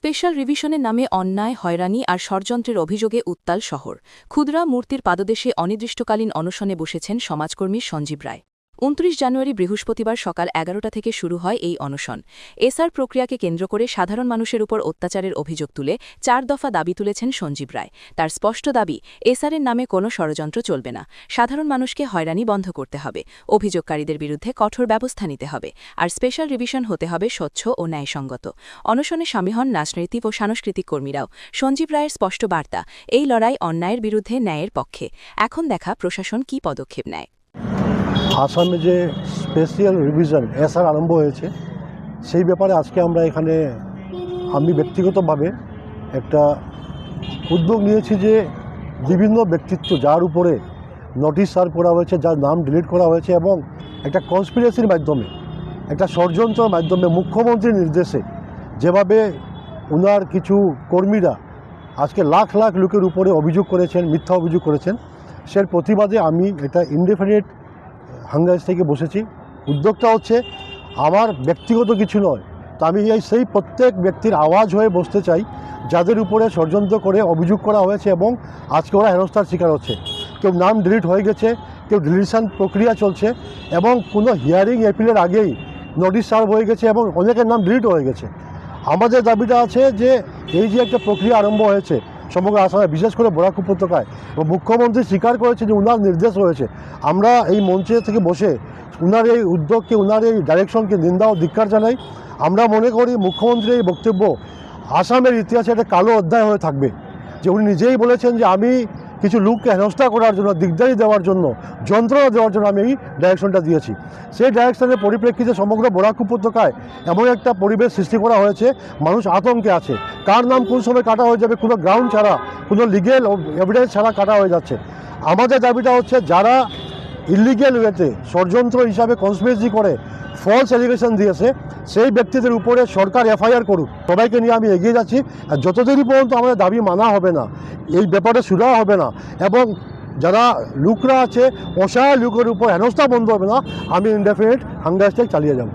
Special রিভিশনের নামে অন্যায়, হয়রানি আর ষড়যন্ত্রের অভিযোগে উত্তাল শহর। ক্ষুদ্রা মূর্তির পাদদেশে অনির্দিষ্টকালীন অনশনে বসেছেন সমাজকর্মী সঞ্জীব রায়। ২৯ জানুয়ারি বৃহস্পতিবার সকাল ১১টা থেকে শুরু হয় এই অনশন। এসআর প্রক্রিয়াকে কেন্দ্র করে সাধারণ মানুষের উপর অত্যাচারের অভিযোগ তুলে ৪ দফা দাবি তুলেছেন সঞ্জীব রায়। তার স্পষ্ট দাবি, এসআরের নামে কোনো ষড়যন্ত্র চলবে না, সাধারণ মানুষকে হয়রানি বন্ধ করতে হবে, অভিযোগকারীদের বিরুদ্ধে কঠোর ব্যবস্থা নিতে হবে, আর স্পেশাল রিভিশন হতে হবে স্বচ্ছ ও ন্যায়সঙ্গত। অনশনে সামিল হন রাজনৈতিক ও সাংস্কৃতিক কর্মীরাও। সঞ্জীব রায়ের স্পষ্ট বার্তা, এই লড়াই অন্যায়ের বিরুদ্ধে ন্যায়ের পক্ষে। এখন দেখা প্রশাসন কী পদক্ষেপ নেয়। আসামে যে স্পেশাল রিভিশন এসআর আরম্ভ হয়েছে সেই ব্যাপারে আজকে আমরা এখানে আমি ব্যক্তিগতভাবে একটা উদ্যোগ নিয়েছি যে বিভিন্ন ব্যক্তিত্ব যার উপরে নোটিশ সার্ভ করা হয়েছে, যার নাম ডিলিট করা হয়েছে এবং একটা কনস্পিরেসির মাধ্যমে, একটা ষড়যন্ত্রের মাধ্যমে মুখ্যমন্ত্রীর নির্দেশে যেভাবে ওনার কিছু কর্মীরা আজকে লাখ লাখ লোকের উপরে অভিযোগ করেছেন, মিথ্যা অভিযোগ করেছেন, সের প্রতিবাদে আমি এটা ইনডেফিনিট হাঙ্গার থেকে বসেছি। উদ্যোগটা হচ্ছে আমার ব্যক্তিগত কিছু নয়, তা আমি সেই প্রত্যেক ব্যক্তির আওয়াজ হয়ে বসতে চাই যাদের উপরে ষড়যন্ত্র করে অভিযোগ করা হয়েছে এবং আজকে ওরা হেনস্থার শিকার হচ্ছে। কেউ নাম ডিলিট হয়ে গেছে, কেউ ডিলিশন প্রক্রিয়া চলছে এবং কোনো হিয়ারিং অ্যাপিলের আগেই নোটিশ সার্ভ হয়ে গেছে এবং অনেকের নাম ডিলিট হয়ে গেছে। আমাদের দাবিটা আছে যে এই যে একটা প্রক্রিয়া আরম্ভ হয়েছে সমগ্র আসামে, বিশেষ করে বরাক উপত্যকায়, এবং মুখ্যমন্ত্রী স্বীকার করেছে যে উনার নির্দেশ রয়েছে। আমরা এই মঞ্চে থেকে বসে উনার এই উদ্যোগকে, উনার এই ডাইরেকশনকে নিন্দা ও ধিক্কার জানাই। আমরা মনে করি মুখ্যমন্ত্রীর এই বক্তব্য আসামের ইতিহাসে একটা কালো অধ্যায় হয়ে থাকবে, যে উনি নিজেই বলেছেন যে আমি কিছু লোককে হেনস্থা করার জন্য, দিগদারি দেওয়ার জন্য, যন্ত্রণা দেওয়ার জন্য আমি এই ডাইরেকশনটা দিয়েছি। সেই ডাইরেকশনের পরিপ্রেক্ষিতে সমগ্র বরাক উপত্যকায় এমন একটা পরিবেশ সৃষ্টি করা হয়েছে, মানুষ আতঙ্কে আছে। কার নাম কোন সময় কাটা হয়ে যাবে কোনো গ্রাউন্ড ছাড়া, কোনো লিগেল এভিডেন্স ছাড়া কাটা হয়ে যাচ্ছে। আমাদের দাবিটা হচ্ছে যারা ইলিগেল ওয়েতে ষড়যন্ত্র হিসাবে কনস্পিরেসি করে ফলস অ্যালিগেশন দিয়েছে সেই ব্যক্তিদের উপরে সরকার এফআইআর করুক। সবাইকে নিয়ে আমি এগিয়ে যাচ্ছি, আর যতদিনই পর্যন্ত আমাদের দাবি মানা হবে না, এই ব্যাপারে সুরাহা হবে না এবং যারা লোকরা আছে অসহায় লোকের উপর হেনস্থা বন্ধ হবে না, আমি ইনডেফিনিট হাঙ্গার স্ট্রাইক চালিয়ে যাব।